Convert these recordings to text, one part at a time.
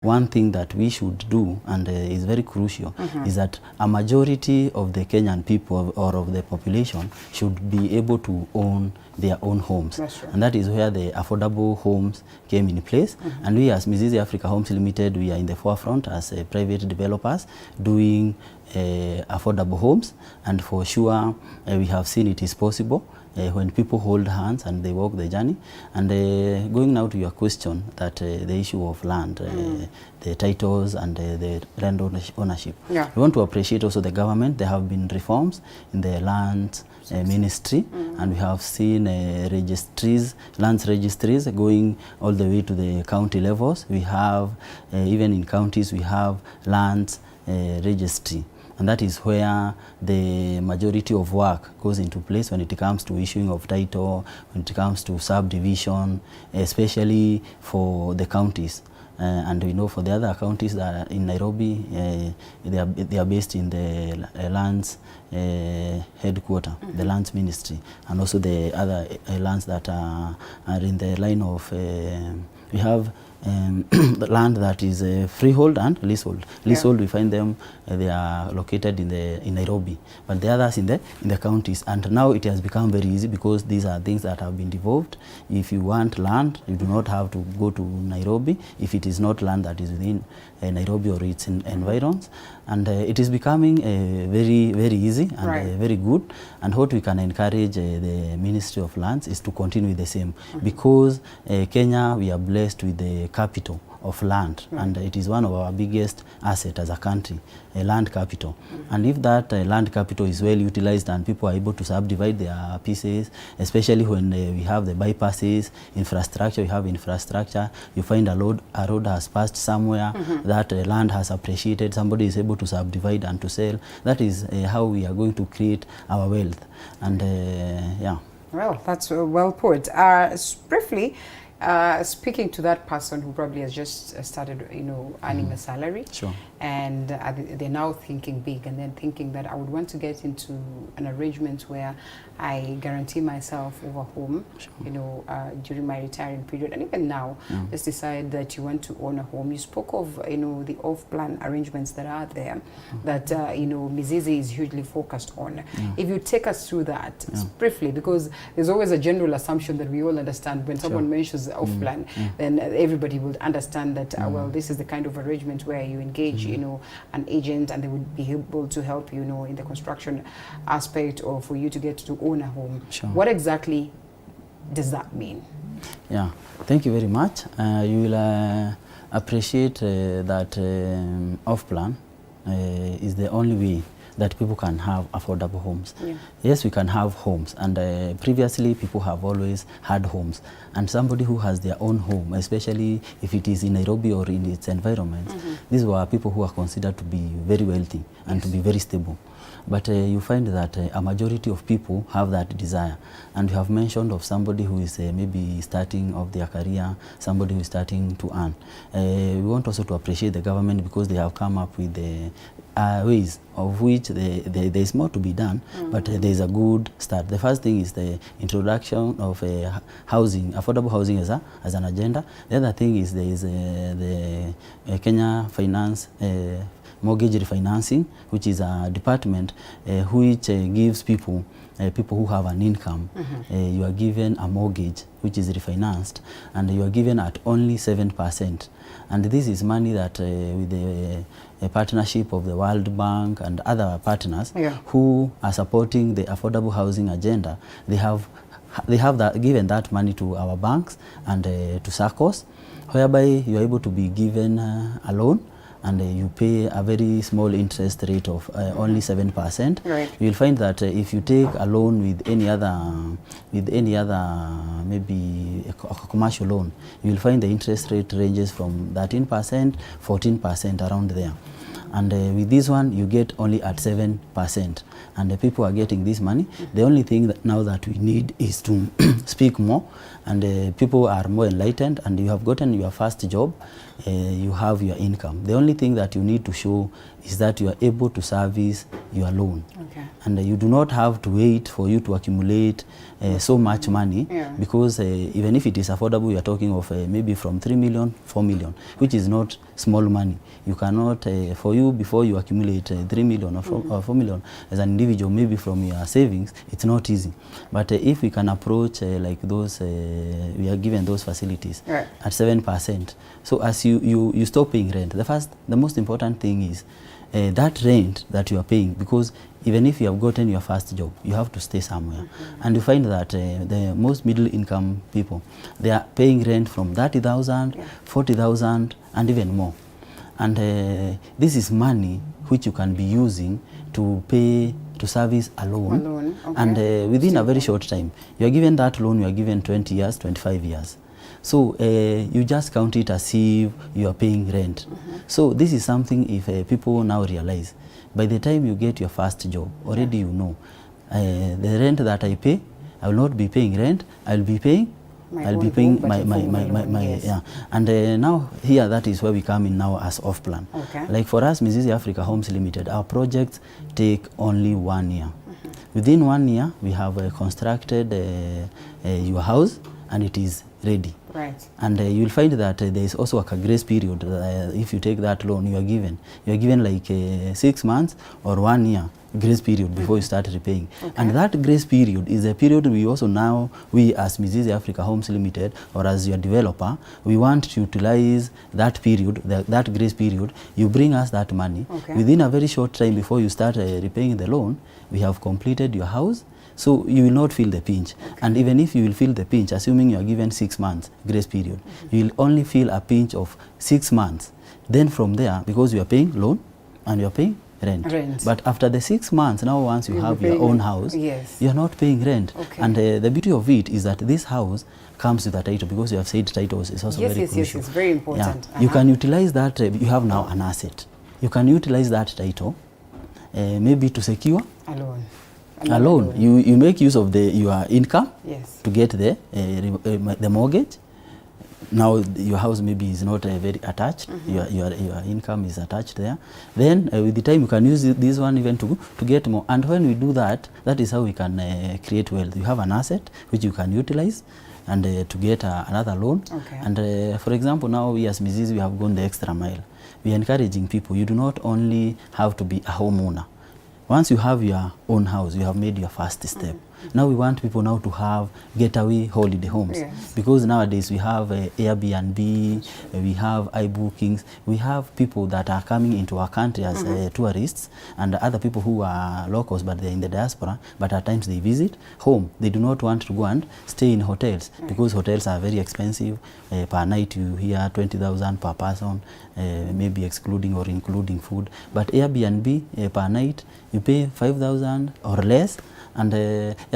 one thing that we should do, and is very crucial, is that a majority of the Kenyan people or of the population should be able to own their own homes. And that is where the affordable homes came in place. And we as Mizizi Africa Homes Limited, we are in the forefront as private developers doing affordable homes. And for sure, we have seen it is possible when people hold hands and they walk the journey. And going now to your question, that the issue of land, the titles and the land ownership. Yeah. We want to appreciate also the government. There have been reforms in the land ministry, and we have seen registries, lands registries going all the way to the county levels. We have, even in counties, we have lands registry. And that is where the majority of work goes into place when it comes to issuing of title, when it comes to subdivision, especially for the counties. And we know for the other counties that are in Nairobi, they are based in the lands headquarter, the lands ministry, and also the other lands that are in the line of, we have the land that is freehold and leasehold. Leasehold, we find them, they are located in Nairobi, but the others in the counties. And now it has become very easy because these are things that have been devolved. If you want land, you do not have to go to Nairobi if it is not land that is within Nairobi or its environs. And it is becoming very, very easy and very good. And what we can encourage the Ministry of Lands is to continue with the same, because Kenya, we are blessed with the capital of land, and it is one of our biggest assets as a country, a land capital. And if that land capital is well utilized and people are able to subdivide their pieces, especially when we have the bypasses, infrastructure, we have infrastructure, you find a road has passed somewhere, that land has appreciated, somebody is able to subdivide and to sell. That is how we are going to create our wealth. And yeah. Well, that's well put. Briefly, speaking to that person who probably has just started, earning a salary, and they're now thinking big, and then thinking that I would want to get into an arrangement where I guarantee myself over home, during my retiring period, and even now, just decide that you want to own a home. You spoke of, the off-plan arrangements that are there, that, Mizizi is hugely focused on. If you take us through that briefly, because there's always a general assumption that we all understand when someone mentions off-plan, then everybody will understand that, well, this is the kind of arrangement where you engage, an agent, and they would be able to help you, in the construction aspect, or for you to get to own a home. What exactly does that mean? Yeah, thank you very much. You will appreciate that off-plan is the only way that people can have affordable homes. Yes, we can have homes, and previously people have always had homes, and somebody who has their own home, especially if it is in Nairobi or in its environment, these were people who are considered to be very wealthy and to be very stable. But you find that a majority of people have that desire. And you have mentioned of somebody who is maybe starting off their career, somebody who is starting to earn. We want also to appreciate the government, because they have come up with the ways of which there is more to be done, but there is a good start. The first thing is the introduction of housing, affordable housing as an agenda. The other thing is there is the Kenya Finance mortgage refinancing, which is a department which gives people who have an income, you are given a mortgage which is refinanced, and you are given at only 7%. And this is money that with the partnership of the World Bank and other partners who are supporting the affordable housing agenda, they have given that money to our banks and to SACCOs, whereby you are able to be given a loan, and you pay a very small interest rate of only 7%. You will find that if you take a loan with any other maybe a commercial loan, you will find the interest rate ranges from 13%, 14% around there. And with this one, you get only at 7%. And the people are getting this money. The only thing that now that we need is to speak more, and people are more enlightened, and you have gotten your first job, you have your income. The only thing that you need to show is that you are able to service your loan. Okay. And you do not have to wait for you to accumulate so much money, because even if it is affordable, you are talking of maybe from 3 million, 4 million, which is not small money. You cannot, for you, before you accumulate 3 million or 4 million as an individual, maybe from your savings, it's not easy. But if we can approach like those, we are given those facilities at 7%. So as you stop paying rent, the most important thing is that rent that you are paying, because even if you have gotten your first job, you have to stay somewhere. And you find that the most middle income people, they are paying rent from 30,000, 40,000 and even more. And this is money which you can be using to pay, to service a loan. And within a very short time, you are given that loan, you are given 20 years, 25 years. So you just count it as if you are paying rent. So this is something, if people now realize, by the time you get your first job, already you know, the rent that I pay, I will not be paying rent, I will be paying my, and now here, that is where we come in now as off plan. Like for us, Mizizi Africa Homes Limited, our projects take only 1 year. Within 1 year, we have constructed your house and it is ready. And you'll find that there is also a grace period. If you take that loan, you are given like 6 months or 1 year grace period before you start repaying. And that grace period is a period we also now, we as Mizizi Africa Homes Limited, or as your developer, we want to utilize that period, that grace period. You bring us that money. Within a very short time before you start repaying the loan, we have completed your house. So you will not feel the pinch. And even if you will feel the pinch, assuming you are given 6 months grace period, you will only feel a pinch of 6 months. Then from there, because you are paying loan and you are paying rent. But after the 6 months, now once you have your own house, you are not paying rent. And the beauty of it is that this house comes with a title, because you have said titles is also very crucial. Yes, it's very important. You can utilize that, you have now an asset. You can utilize that title maybe to secure a loan. You make use of your income to get the mortgage. Now your house maybe is not very attached. Your income is attached there. Then with the time you can use this one even to get more. And when we do that, that is how we can create wealth. You have an asset which you can utilize and to get another loan. And for example, now we as Mizizi, we have gone the extra mile. We are encouraging people. You do not only have to be a homeowner. Once you have your own house, you have made your first step. Now we want people now to have getaway holiday homes. Because nowadays we have Airbnb, we have iBookings, we have people that are coming into our country as tourists, and other people who are locals but they're in the diaspora, but at times they visit home. They do not want to go and stay in hotels, because hotels are very expensive. Per night you hear 20,000 per person, maybe excluding or including food. But Airbnb per night you pay 5,000 or less. And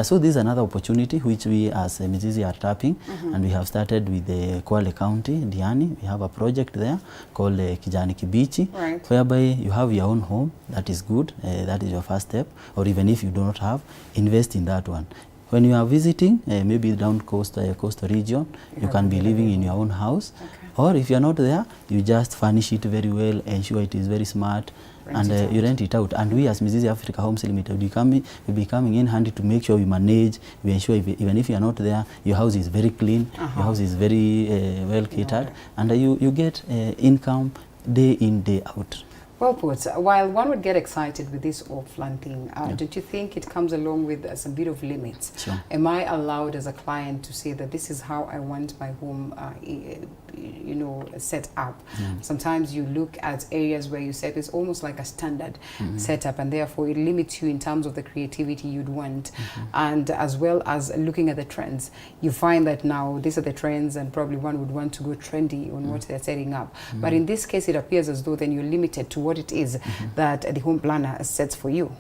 so this is another opportunity which we as Mizizi are tapping, and we have started with the Kwale County, Diani. We have a project there called Kijani Kibichi, whereby you have your own home. That is good. That is your first step. Or even if you do not have, invest in that one. When you are visiting, maybe down coastal region, you can be living in your own house. Or if you are not there, you just furnish it very well, ensure it is very smart, and you rent it out. And we as Mizizi Africa Homes Limited, will be coming in handy to make sure we manage, we ensure even if you are not there, your house is very clean, your house is very well catered, and you get income day in, day out. Well put. While one would get excited with this off-land thing, don't you think it comes along with some bit of limits? Am I allowed as a client to say that this is how I want my home, you know, set up? Sometimes you look at areas where you said it's almost like a standard setup, and therefore it limits you in terms of the creativity you'd want, and as well as looking at the trends. You find that now these are the trends, and probably one would want to go trendy on what they're setting up. But in this case, it appears as though then you're limited to what it is that the home planner sets for you.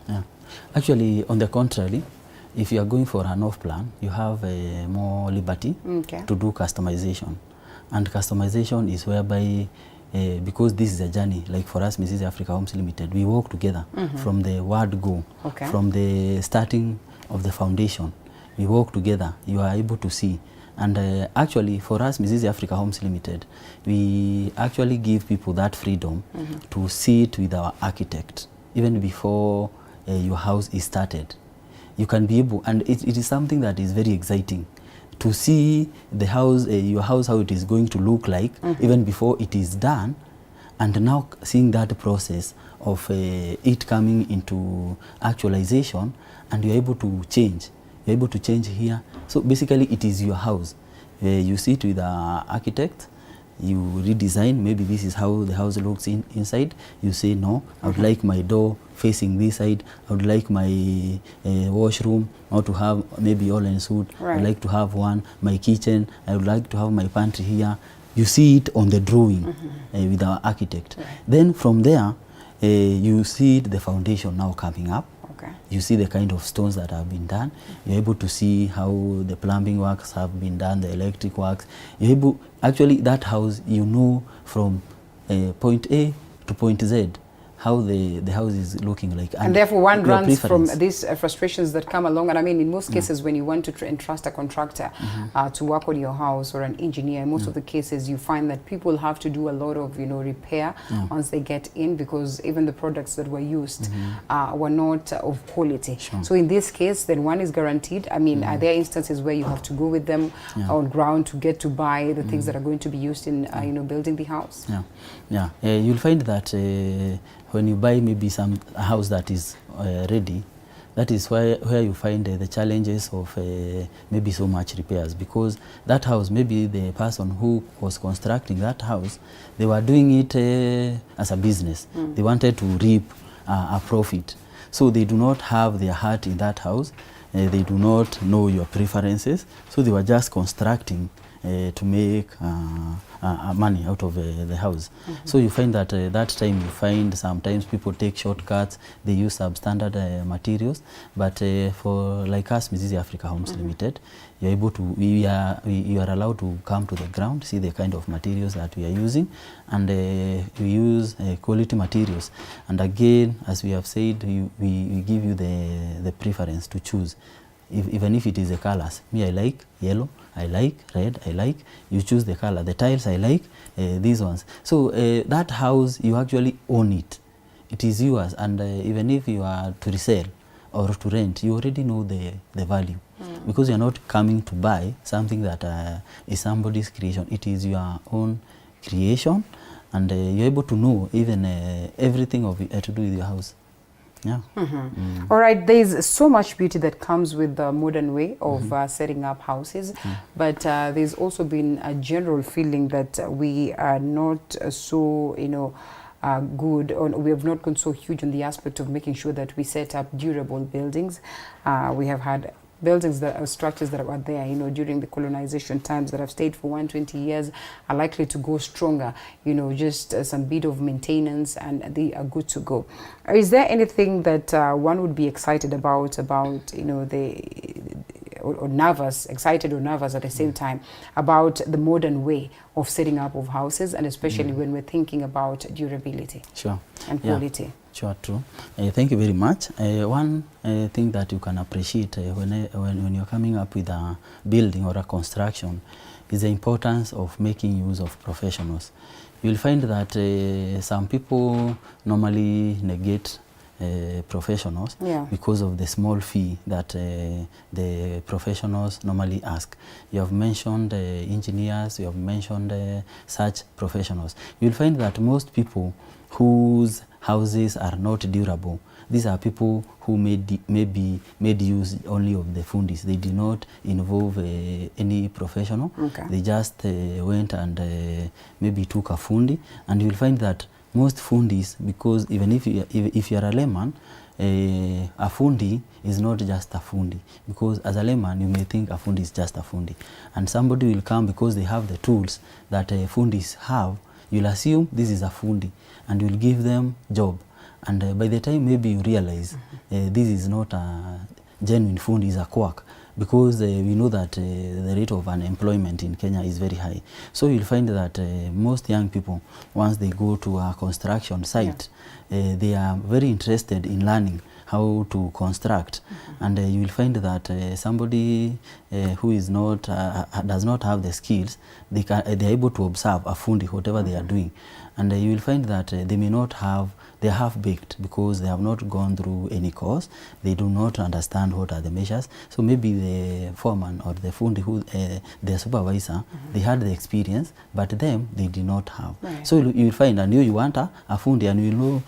Actually, on the contrary, if you are going for an off plan, you have more liberty to do customization. And customization is whereby, because this is a journey, like for us, Mizizi Africa Homes Limited, we work together from the word go, from the starting of the foundation. We work together. You are able to see. And actually, for us, Mizizi Africa Homes Limited, we actually give people that freedom to sit with our architect, even before your house is started. You can be able, and it is something that is very exciting to see the house, your house, how it is going to look like even before it is done, and now seeing that process of it coming into actualization, and you're able to change. You're able to change here. So basically it is your house. You sit with the architect, you redesign, maybe this is how the house looks inside. You say, no, I would like my door facing this side. I would like my washroom not to have maybe all ensuite. Right. I would like to have one. My kitchen, I would like to have my pantry here. You see it on the drawing with our architect. Right. Then from there, you see the foundation now coming up. Okay. You see the kind of stones that have been done. You're able to see how the plumbing works have been done, the electric works. You're able, actually that house, you know from point A to point Z, how the house is looking like. And therefore one runs from these frustrations that come along. And I mean, in most cases, when you want to entrust a contractor to work on your house, or an engineer, in most of the cases you find that people have to do a lot of, repair once they get in, because even the products that were used were not of quality. Sure. So in this case, then one is guaranteed. I mean, are there instances where you have to go with them on ground to get to buy the things that are going to be used in, building the house? You'll find that when you buy maybe a house that is ready, that is where you find the challenges of maybe so much repairs, because that house, maybe the person who was constructing that house, they were doing it as a business. They wanted to reap a profit. So they do not have their heart in that house. They do not know your preferences. So they were just constructing to make money out of the house. So you find that that time you find sometimes people take shortcuts, they use substandard materials, but for like us, Mizizi Africa Homes Limited, you're able to, you are allowed to come to the ground, see the kind of materials that we are using, and we use quality materials. And again, as we have said, we give you the preference to choose. Even if it is the colors, me I like yellow, I like red, I like, you choose the color. The tiles I like, these ones. So that house, you actually own it. It is yours, and even if you are to resell or to rent, you already know the value. Because you are not coming to buy something that is somebody's creation. It is your own creation, and you're able to know even everything of it to do with your house. Yeah. All right, there's so much beauty that comes with the modern way of setting up houses, but there's also been a general feeling that we are not so, good, or we have not gone so huge on the aspect of making sure that we set up durable buildings. We have had buildings that are structures that were there, during the colonization times, that have stayed for 120 years, are likely to go stronger, just some bit of maintenance and they are good to go. Is there anything that one would be excited about, or nervous, excited or nervous at the same time, about the modern way of setting up of houses, and especially when we're thinking about durability and quality? Sure, true. Thank you very much. One thing that you can appreciate when you're coming up with a building or a construction is the importance of making use of professionals. You'll find that some people normally negate professionals because of the small fee that the professionals normally ask. You have mentioned engineers, you have mentioned such professionals. You'll find that most people whose houses are not durable, these are people who maybe made use only of the fundis. They did not involve any professional. They just went and maybe took a fundi, and you'll find that most fundis, because even if you're a layman, a fundi is not just a fundi, because as a layman you may think a fundi is just a fundi, and somebody will come because they have the tools that fundis have. You'll assume this is a fundi, and you'll give them job, and by the time maybe you realize this is not a genuine fundi, is a quack, because we know that the rate of unemployment in Kenya is very high. So you'll find that most young people, once they go to a construction site, they are very interested in learning how to construct, and you will find that somebody who is not does not have the skills, they are able to observe a fundi whatever they are doing, and you will find that they may not have they are half-baked because they have not gone through any course. They do not understand what are the measures. So maybe the foreman or the fundi, who their supervisor, they had the experience, but them, they did not have. Right. So you will find, and you want a fundi, and you know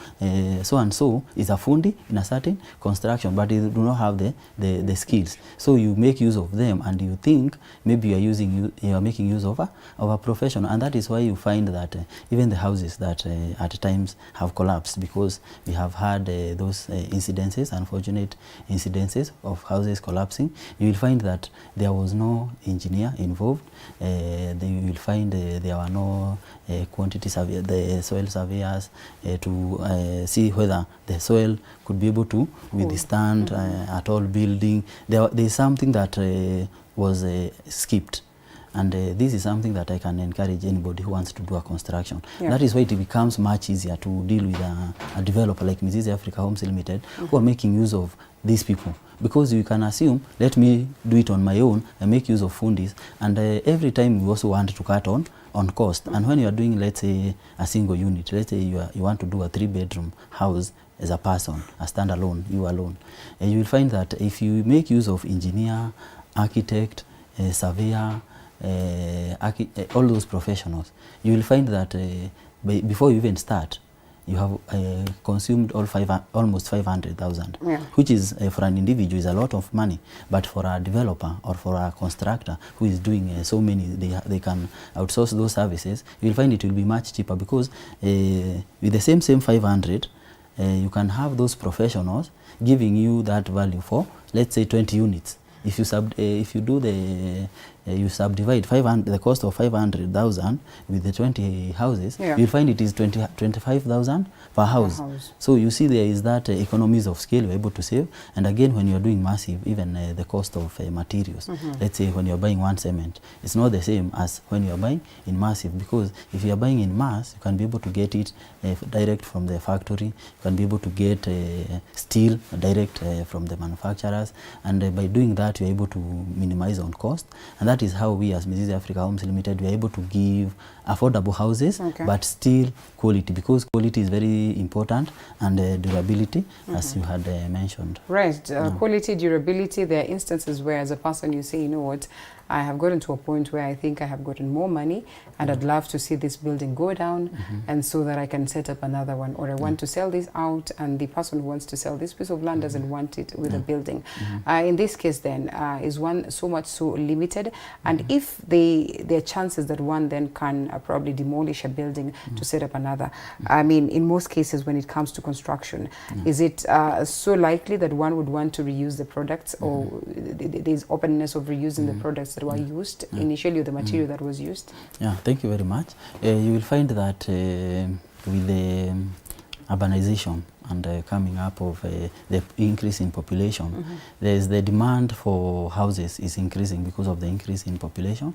so and so is a fundi in a certain construction, but they do not have the skills. So you make use of them, and you think maybe you are making use of a professional, and that is why you find that even the houses that at times have collapsed, because we have had those incidences, unfortunate incidences of houses collapsing. You will find that there was no engineer involved. You will find there were no quantity survey, the soil surveyors to see whether the soil could be able to withstand a tall building. There is something that was skipped. And this is something that I can encourage anybody who wants to do a construction. Yeah. That is why it becomes much easier to deal with a developer like Mizizi Africa Homes Limited, who are making use of these people. Because you can assume, let me do it on my own and make use of fundis. And every time you also want to cut on cost. And when you are doing, let's say, a single unit, let's say you want to do a 3-bedroom house as a person, a standalone, you alone, you will find that if you make use of engineer, architect, surveyor, all those professionals, you will find that before you even start, you have consumed almost 500,000, which is for an individual is a lot of money, but for a developer or for a constructor who is doing so many, they can outsource those services. You will find it will be much cheaper, because with the same 500, you can have those professionals giving you that value for, let's say, 20 units. If you do you subdivide the cost of 500,000 with the 20 houses, you'll find it is 25,000 per house. So you see there is that economies of scale you're able to save. And again, when you're doing massive, even the cost of materials, let's say when you're buying one cement, it's not the same as when you're buying in massive, because if you're buying in mass, you can be able to get it direct from the factory, you can be able to get steel direct from the manufacturers, and by doing that, you're able to minimize on cost. And that is how we as Mizizi Africa Homes Limited, we are able to give affordable houses, but still quality, because quality is very important, and durability, as you had mentioned. Right, quality, durability. There are instances where as a person you say, you know what, I have gotten to a point where I think I have gotten more money, and I'd love to see this building go down, and so that I can set up another one, or I want to sell this out, and the person who wants to sell this piece of land doesn't want it with a building. In this case then, is one so limited, and if there are chances that one then can probably demolish a building to set up another. I mean, in most cases when it comes to construction, is it so likely that one would want to reuse the products, or there's openness of reusing the products that were used initially, or the material that was used? Yeah, thank you very much. You will find that with the urbanization and coming up of the increase in population, there's the demand for houses is increasing because of the increase in population.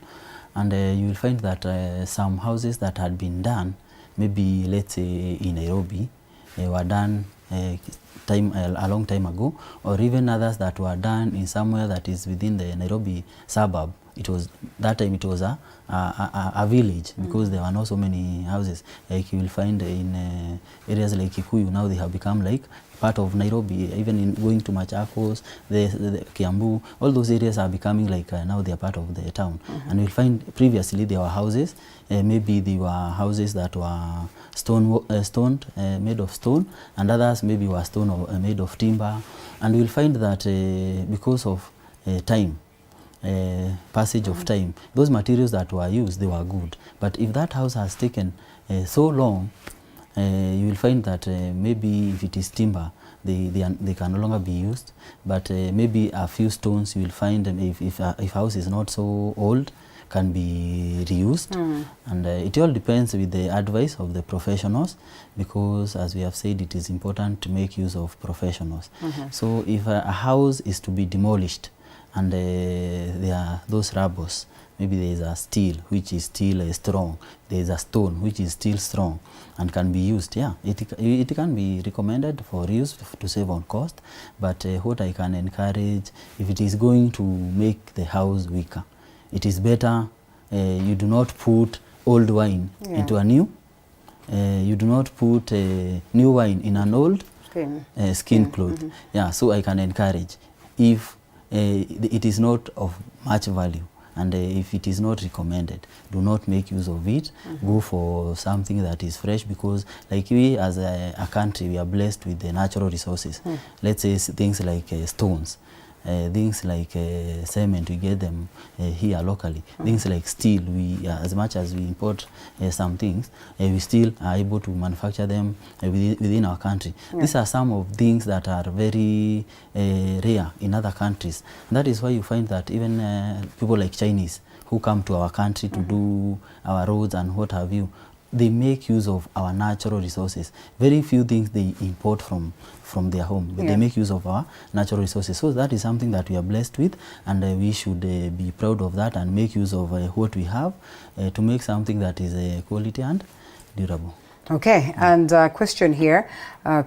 And you will find that some houses that had been done, maybe let's say in Nairobi, were done a long time ago, or even others that were done in somewhere that is within the Nairobi suburb. It was that time it was a village, because there were not so many houses. Like you will find in areas like Kikuyu, now they have become like part of Nairobi. Even in going to Machakos, the Kiambu, all those areas are becoming like now they are part of the town. And you'll find previously there were houses, maybe they were houses that were made of stone, and others maybe were stone or made of timber. And we'll find that because of time, passage of time, those materials that were used, they were good. But if that house has taken so long, you will find that maybe if it is timber, they can no longer be used. But maybe a few stones you will find, if house is not so old, can be reused. And it all depends with the advice of the professionals, because as we have said, it is important to make use of professionals. So if a house is to be demolished, and there are those rubbles, maybe there is a steel which is still strong, there is a stone which is still strong and can be used, it can be recommended for use to save on cost. But what I can encourage, if it is going to make the house weaker, it is better you do not put old wine into a new You do not put new wine in an old skin cloth. Yeah, so I can encourage, if it is not of much value, and if it is not recommended, do not make use of it. Go for something that is fresh, because like we as a country, we are blessed with the natural resources. Let's say things like stones, things like cement, we get them here locally. Things like steel, we as much as we import some things, we still are able to manufacture them within our country. These are some of things that are very rare in other countries. And that is why you find that even people like Chinese who come to our country to do our roads and what have you, they make use of our natural resources. Very few things they import from their home, but they make use of our natural resources. So that is something that we are blessed with, and we should be proud of that and make use of what we have to make something that is quality and durable. Okay, and question here,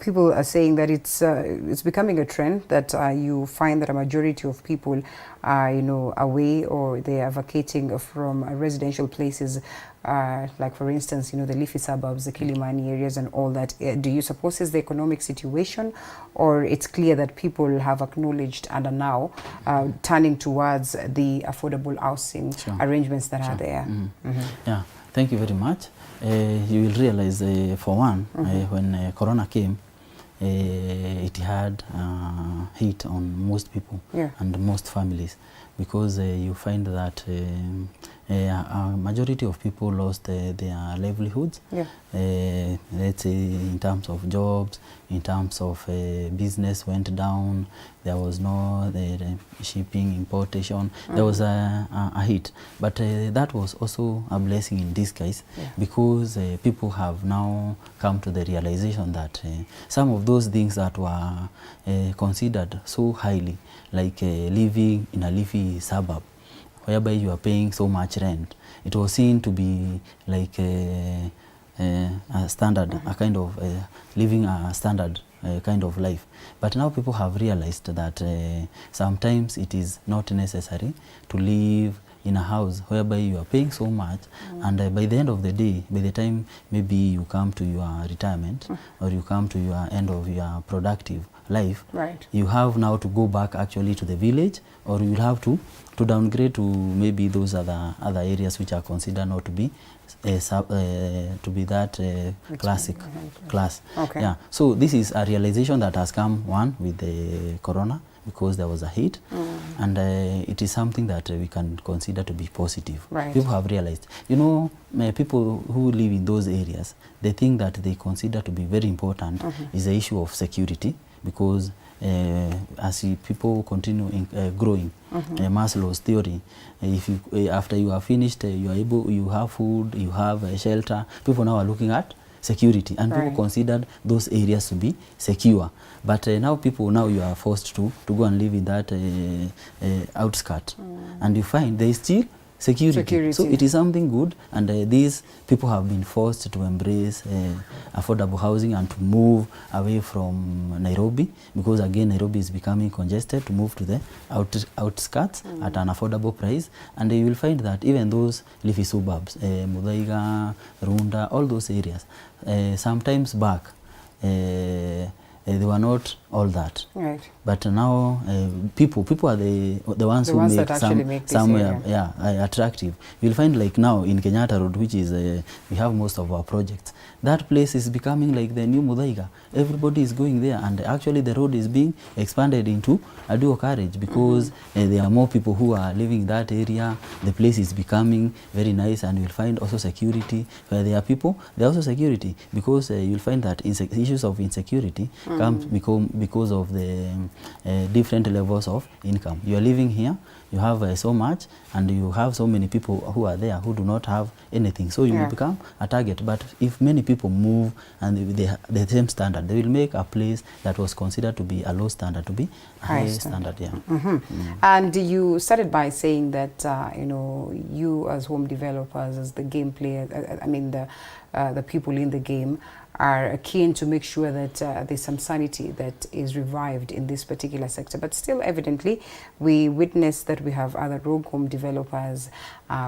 people are saying that it's becoming a trend that you find that a majority of people are, you know, away, or they are vacating from residential places, like for instance, you know, the leafy suburbs, the Kilimani areas and all that. Do you suppose it's the economic situation, or it's clear that people have acknowledged and are now turning towards the affordable housing arrangements that are there? Yeah, thank you very much. You will realize, for one, when Corona came, it had hit on most people and most families, because you find that a majority of people lost their livelihoods. Let's say in terms of jobs, in terms of business went down. There was no shipping, importation. There was a hit, but that was also a blessing in disguise, because people have now come to the realization that some of those things that were considered so highly, like living in a leafy suburb, whereby you are paying so much rent, it was seen to be like a standard, a kind of living a standard kind of life. But now people have realized that sometimes it is not necessary to live in a house whereby you are paying so much, and by the end of the day, by the time maybe you come to your retirement or you come to your end of your productive life, you have now to go back actually to the village, or you will have to downgrade to maybe those other areas which are considered not to be that classic class. Yeah. So this is a realization that has come, one, with the Corona, because there was a hit, and it is something that we can consider to be positive. People have realized, you know, people who live in those areas, the thing that they consider to be very important is the issue of security, because as people continue growing, Maslow's theory, if you, after you are finished, you have food, you have shelter, people now are looking at security, and people considered those areas to be secure. But now you are forced to go and live in that outskirt, and you find there is still security. So it is something good, and these people have been forced to embrace affordable housing and to move away from Nairobi, because again Nairobi is becoming congested, to move to the outskirts at an affordable price. And you will find that even those leafy suburbs, Muthaiga, Runda, all those areas, sometimes back they were not all that. But now people are the ones who make somewhere attractive. You'll find, like now in Kenyatta Road, which is we have most of our projects, that place is becoming like the new Muthaiga. Everybody is going there, and actually the road is being expanded into a dual carriage, because there are more people who are living in that area. The place is becoming very nice, and you'll find also security. Where there are people, there are also security, because you'll find that issues of insecurity comes because of the different levels of income. You are living here, you have so much, and you have so many people who are there who do not have anything, so you will become a target. But if many people move and the same standard, they will make a place that was considered to be a low standard to be a high standard. And you started by saying that you know, you as home developers, as the game players, I mean the people in the game, are keen to make sure that there's some sanity that is revived in this particular sector. But still, evidently, we witness that we have other rogue home developers.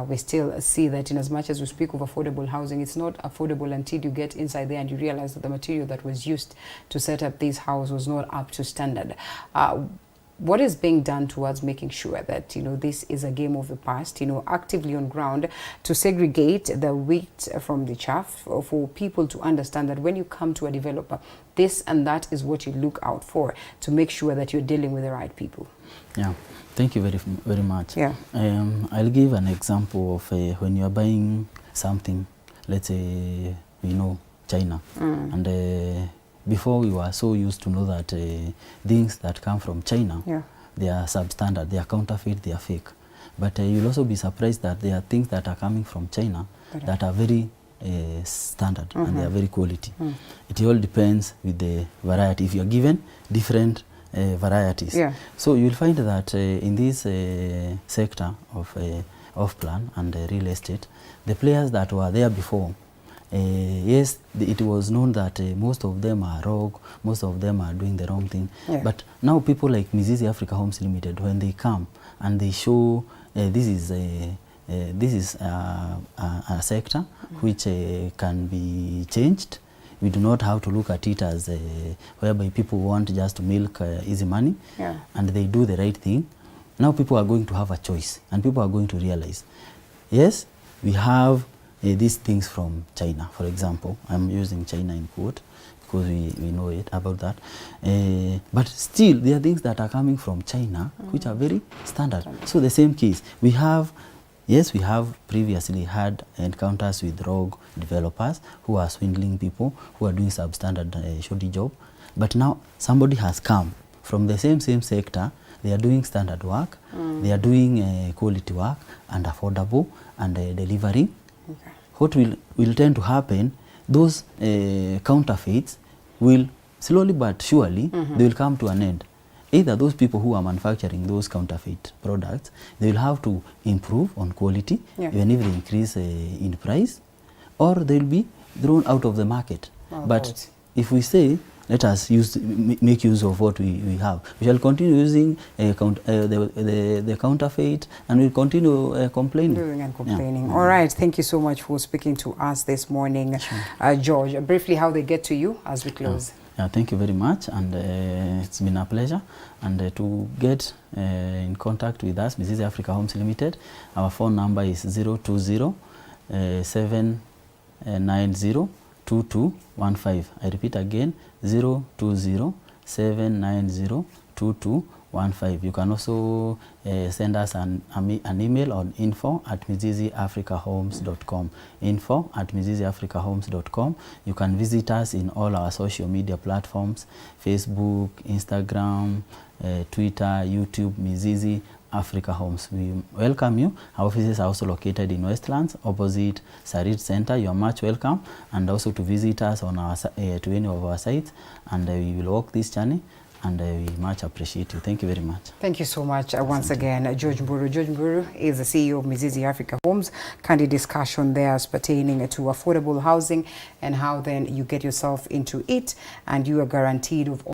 We still see that in as much as we speak of affordable housing, it's not affordable until you get inside there and you realize that the material that was used to set up this house was not up to standard. What is being done towards making sure that, you know, this is a game of the past, you know, actively on ground to segregate the wheat from the chaff, for people to understand that when you come to a developer, this and that is what you look out for to make sure that you're dealing with the right people? Yeah, thank you very much. Yeah. I'll give an example of when you're buying something, let's say, you know, China, and before we were so used to know that things that come from China, they are substandard, they are counterfeit, they are fake. But you'll also be surprised that there are things that are coming from China that are very standard and they are very quality. It all depends with the variety. If you're given different varieties. So you'll find that in this sector of off-plan and real estate, the players that were there before, yes, it was known that most of them are rogue, most of them are doing the wrong thing. But now people like Mizizi Africa Homes Limited, when they come and they show this is a sector which can be changed. We do not have to look at it as whereby people want just to milk easy money, and they do the right thing. Now people are going to have a choice, and people are going to realize, yes, we have these things from China, for example. I'm using China in quote because we know it about that. But still, there are things that are coming from China which are very standard. So the same case, we have, yes, we have previously had encounters with rogue developers who are swindling people, who are doing substandard shoddy job. But now somebody has come from the same sector. They are doing standard work, they are doing quality work and affordable and delivering. What will tend to happen, those counterfeits will slowly but surely, they will come to an end. Either those people who are manufacturing those counterfeit products, they will have to improve on quality, even if they increase in price, or they will be thrown out of the market. But if we say, let us make use of what we have, we shall continue using the counterfeit, and we'll continue complaining. Doing and complaining. All right. Thank you so much for speaking to us this morning. George, briefly how they get to you as we close. Thank you very much, and it's been a pleasure. And to get in contact with us, Mizizi Africa Homes Limited, our phone number is 020 790 2215. I repeat again, 020 790 2215. You can also send us an email on info@miziziafricahomes.com. info@miziziafricahomes.com. You can visit us in all our social media platforms: Facebook, Instagram, Twitter, YouTube, Mizizi Africa Homes. We welcome you. Our offices are also located in Westlands, opposite Sarit Center. You are much welcome, and also to visit us on our to any of our sites, and we will walk this journey, and we much appreciate you. Thank you very much. Thank you so much once again, George Mburu. George Mburu is the CEO of Mizizi Africa Homes. Candid discussion there pertaining to affordable housing and how then you get yourself into it, and you are guaranteed of